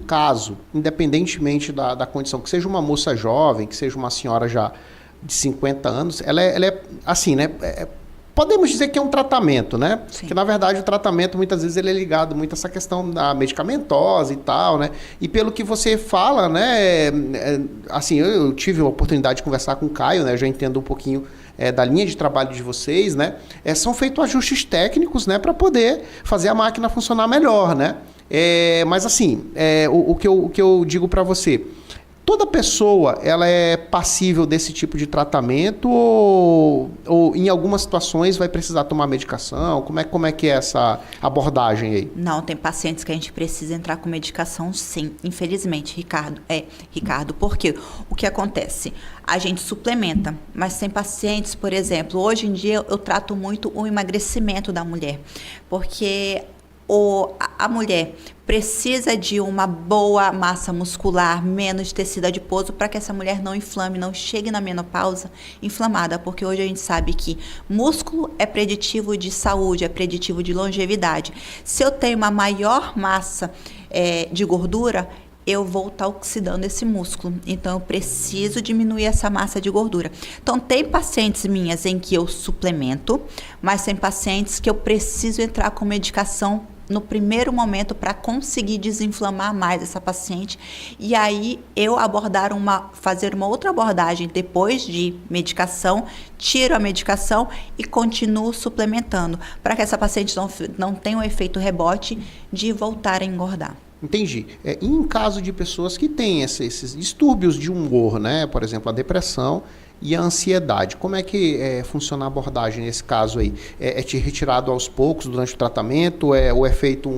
caso, independentemente da condição, que seja uma moça jovem, que seja uma senhora já de 50 anos, ela é assim, né? Podemos dizer que é um tratamento, né? Sim. Porque, na verdade, o tratamento, muitas vezes, ele é ligado muito a essa questão da medicamentosa e tal, né? E pelo que você fala, né? Assim, eu tive a oportunidade de conversar com o Caio, né? Eu já entendo um pouquinho da linha de trabalho de vocês, né? São feitos ajustes técnicos, né? Para poder fazer a máquina funcionar melhor, né? Mas, assim, o que eu digo para você... Toda pessoa, ela é passível desse tipo de tratamento ou em algumas situações vai precisar tomar medicação? Como é que é essa abordagem aí? Não, tem pacientes que a gente precisa entrar com medicação, sim. Infelizmente, Ricardo, porque o que acontece? A gente suplementa, mas tem pacientes, por exemplo, hoje em dia eu trato muito o emagrecimento da mulher, porque a mulher precisa de uma boa massa muscular, menos tecido adiposo, para que essa mulher não inflame, não chegue na menopausa inflamada, porque hoje a gente sabe que músculo é preditivo de saúde, é preditivo de longevidade. Se eu tenho uma maior massa de gordura, eu vou estar oxidando esse músculo. Então, eu preciso diminuir essa massa de gordura. Então, tem pacientes minhas em que eu suplemento, mas tem pacientes que eu preciso entrar com medicação no primeiro momento para conseguir desinflamar mais essa paciente e aí eu fazer uma outra abordagem depois de medicação, tiro a medicação e continuo suplementando para que essa paciente não tenha um efeito rebote de voltar a engordar. Entendi. E em caso de pessoas que têm esses distúrbios de humor, né? Por exemplo, a depressão e a ansiedade. Como é que funciona a abordagem nesse caso aí? É te retirado aos poucos durante o tratamento? Ou é feito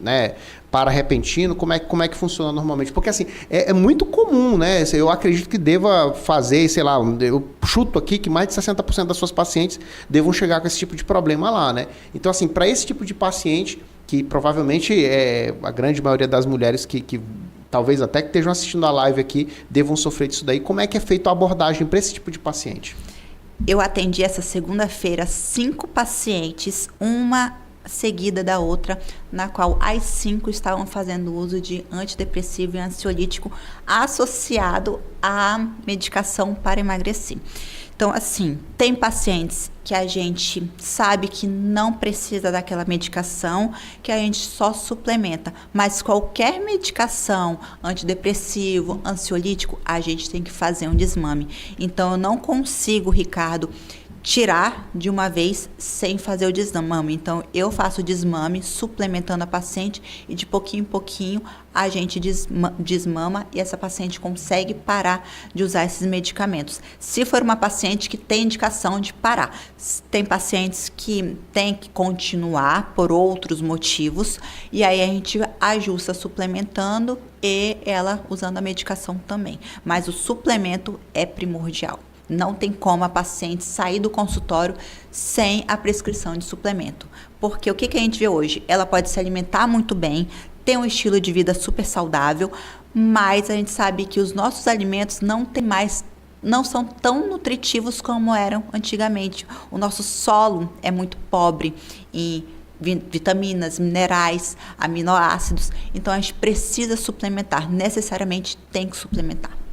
né, para repentino? Como é que funciona normalmente? Porque assim, é muito comum, né? Eu acredito que deva fazer, sei lá, eu chuto aqui que mais de 60% das suas pacientes devam chegar com esse tipo de problema lá, né? Então assim, para esse tipo de paciente, que provavelmente a grande maioria das mulheres que talvez até que estejam assistindo a live aqui, devam sofrer disso daí. Como é que é feita a abordagem para esse tipo de paciente? Eu atendi essa segunda-feira 5 pacientes, uma seguida da outra, na qual as 5 estavam fazendo uso de antidepressivo e ansiolítico associado à medicação para emagrecer. Então, assim, tem pacientes que a gente sabe que não precisa daquela medicação, que a gente só suplementa. Mas qualquer medicação, antidepressivo, ansiolítico, a gente tem que fazer um desmame. Então, eu não consigo, Ricardo, tirar de uma vez sem fazer o desmame. Então, eu faço o desmame suplementando a paciente e de pouquinho em pouquinho a gente desmama e essa paciente consegue parar de usar esses medicamentos. Se for uma paciente que tem indicação de parar, tem pacientes que tem que continuar por outros motivos e aí a gente ajusta suplementando e ela usando a medicação também. Mas o suplemento é primordial. Não tem como a paciente sair do consultório sem a prescrição de suplemento. Porque o que a gente vê hoje? Ela pode se alimentar muito bem, ter um estilo de vida super saudável, mas a gente sabe que os nossos alimentos não são tão nutritivos como eram antigamente. O nosso solo é muito pobre em vitaminas, minerais, aminoácidos. Então, a gente precisa suplementar. Necessariamente tem que suplementar.